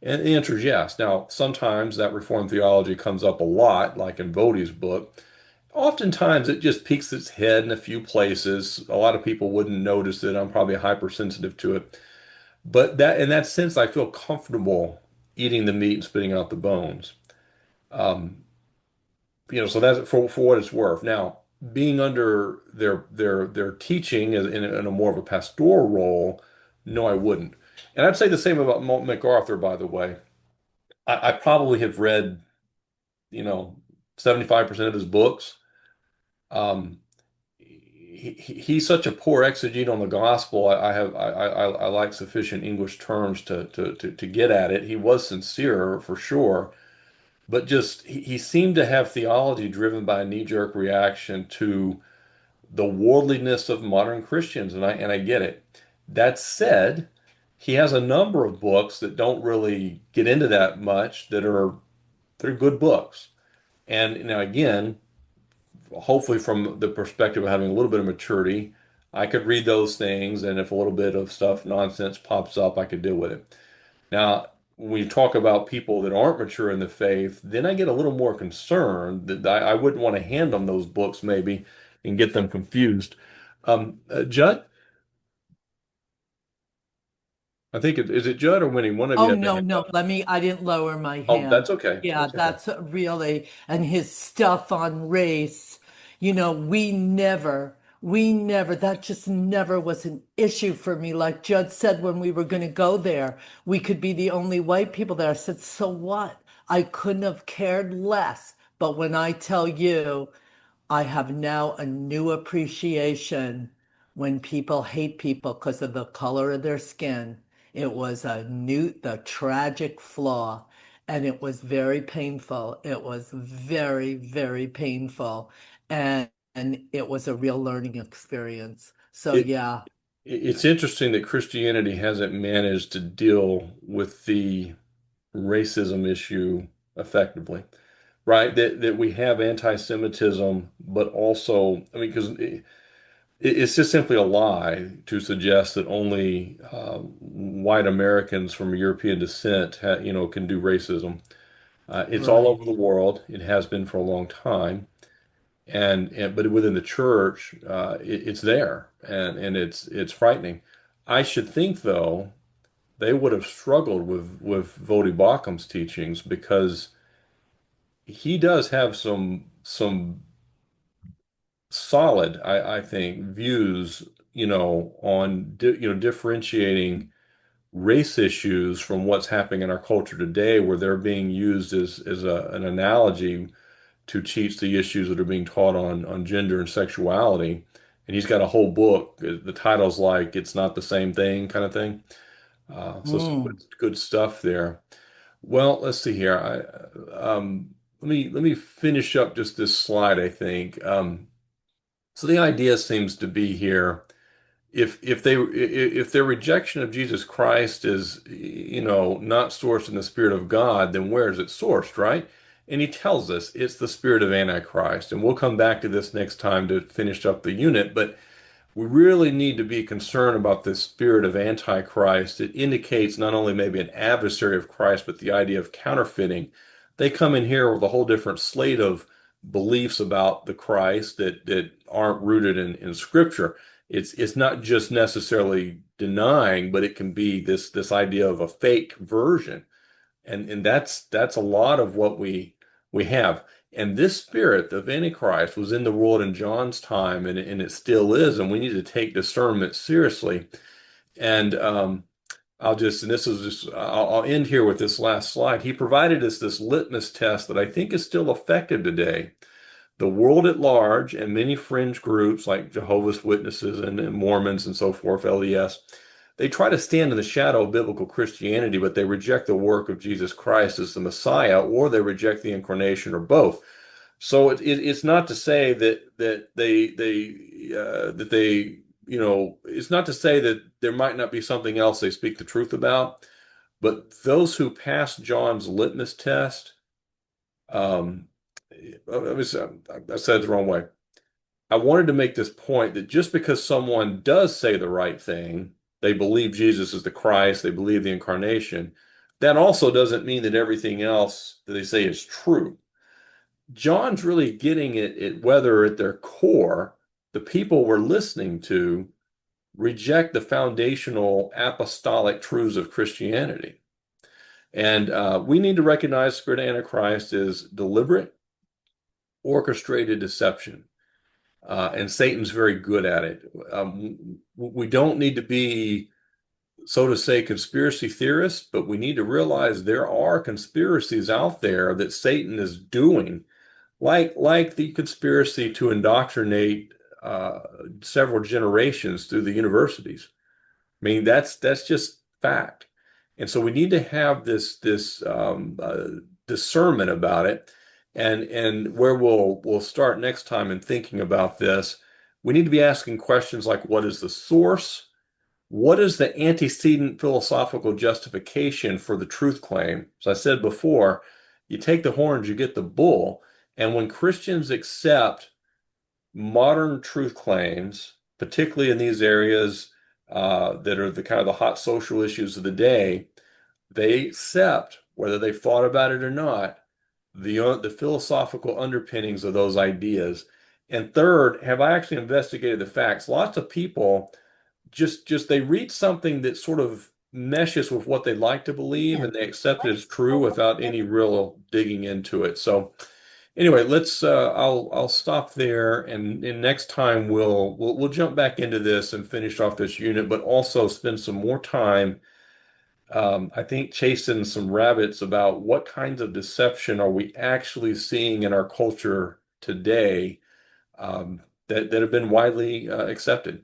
And the answer is yes. Now, sometimes that Reformed theology comes up a lot, like in Voddie's book. Oftentimes it just peeks its head in a few places. A lot of people wouldn't notice it. I'm probably hypersensitive to it. But that in that sense, I feel comfortable eating the meat and spitting out the bones. Um, so that's for what it's worth. Now, being under their teaching in a more of a pastoral role, no, I wouldn't. And I'd say the same about MacArthur, by the way. I probably have read, 75% of his books. Um, he's such a poor exegete on the gospel. I like sufficient English terms to get at it. He was sincere for sure, but just he seemed to have theology driven by a knee-jerk reaction to the worldliness of modern Christians, and I get it. That said, he has a number of books that don't really get into that much that are they're good books. And again, hopefully from the perspective of having a little bit of maturity, I could read those things, and if a little bit of stuff nonsense pops up, I could deal with it. Now, when you talk about people that aren't mature in the faith, then I get a little more concerned that I wouldn't want to hand them those books maybe and get them confused. Judd, I think is it Judd or Winnie? One of you Oh, had their no, hand no, up. I didn't lower my Oh, hand. that's okay. Yeah, That's okay. that's really, and his stuff on race, that just never was an issue for me. Like Judd said, when we were going to go there, we could be the only white people there. I said, so what? I couldn't have cared less. But when I tell you, I have now a new appreciation when people hate people because of the color of their skin. It was the tragic flaw, and it was very painful. It was very, very painful, and it was a real learning experience. So It yeah, it's interesting that Christianity hasn't managed to deal with the racism issue effectively, right? That we have anti-Semitism, but also, I mean, because it's just simply a lie to suggest that only white Americans from European descent, can do racism. It's all right. over the world. It has been for a long time, and but within the church, it's there, and it's frightening. I should think though they would have struggled with Vodi Bachum's teachings because he does have some solid, I think, views, on differentiating race issues from what's happening in our culture today, where they're being used as an analogy to teach the issues that are being taught on gender and sexuality. And he's got a whole book. The title's like "It's Not the Same Thing" kind of thing. So some Mm. good stuff there. Well, let's see here. Let me finish up just this slide, I think. So the idea seems to be here, if their rejection of Jesus Christ is, not sourced in the Spirit of God, then where is it sourced, right? And he tells us it's the spirit of Antichrist. And we'll come back to this next time to finish up the unit, but we really need to be concerned about this spirit of Antichrist. It indicates not only maybe an adversary of Christ, but the idea of counterfeiting. They come in here with a whole different slate of beliefs about the Christ that aren't rooted in Scripture. It's not just necessarily denying, but it can be this idea of a fake version, and that's a lot of what we have. And this spirit of Antichrist was in the world in John's time, and it still is, and we need to take discernment seriously. And and this is just, I'll end here with this last slide. He provided us this litmus test that I think is still effective today. The world at large and many fringe groups like Jehovah's Witnesses and Mormons and so forth, LDS, they try to stand in the shadow of biblical Christianity, but they reject the work of Jesus Christ as the Messiah, or they reject the incarnation, or both. So it's not to say that it's not to say that there might not be something else they speak the truth about, but those who pass John's litmus test, um, I said it the wrong way. I wanted to make this point that just because someone does say the right thing, they believe Jesus is the Christ, they believe the incarnation, that also doesn't mean that everything else that they say is true. John's really getting at whether at their core, the people we're listening to reject the foundational apostolic truths of Christianity. And we need to recognize Spirit of Antichrist as deliberate, orchestrated deception. and Satan's very good at it. We don't need to be, so to say, conspiracy theorists, but we need to realize there are conspiracies out there that Satan is doing, like the conspiracy to indoctrinate several generations through the universities. I mean, that's just fact. And so we need to have this discernment about it. And where we'll start next time in thinking about this, we need to be asking questions like, what is the source? What is the antecedent philosophical justification for the truth claim? As I said before, you take the horns, you get the bull. And when Christians accept modern truth claims, particularly in these areas that are the kind of the hot social issues of the day, they accept, whether they've thought about it or not, the philosophical underpinnings of those ideas. And third, have I actually investigated the facts? Lots of people just they read something that sort of meshes with what they like to believe, and they accept it as true without any real digging into it. So anyway, let's I'll stop there, and next time we'll jump back into this and finish off this unit, but also spend some more time, I think, chasing some rabbits about what kinds of deception are we actually seeing in our culture today, that have been widely accepted.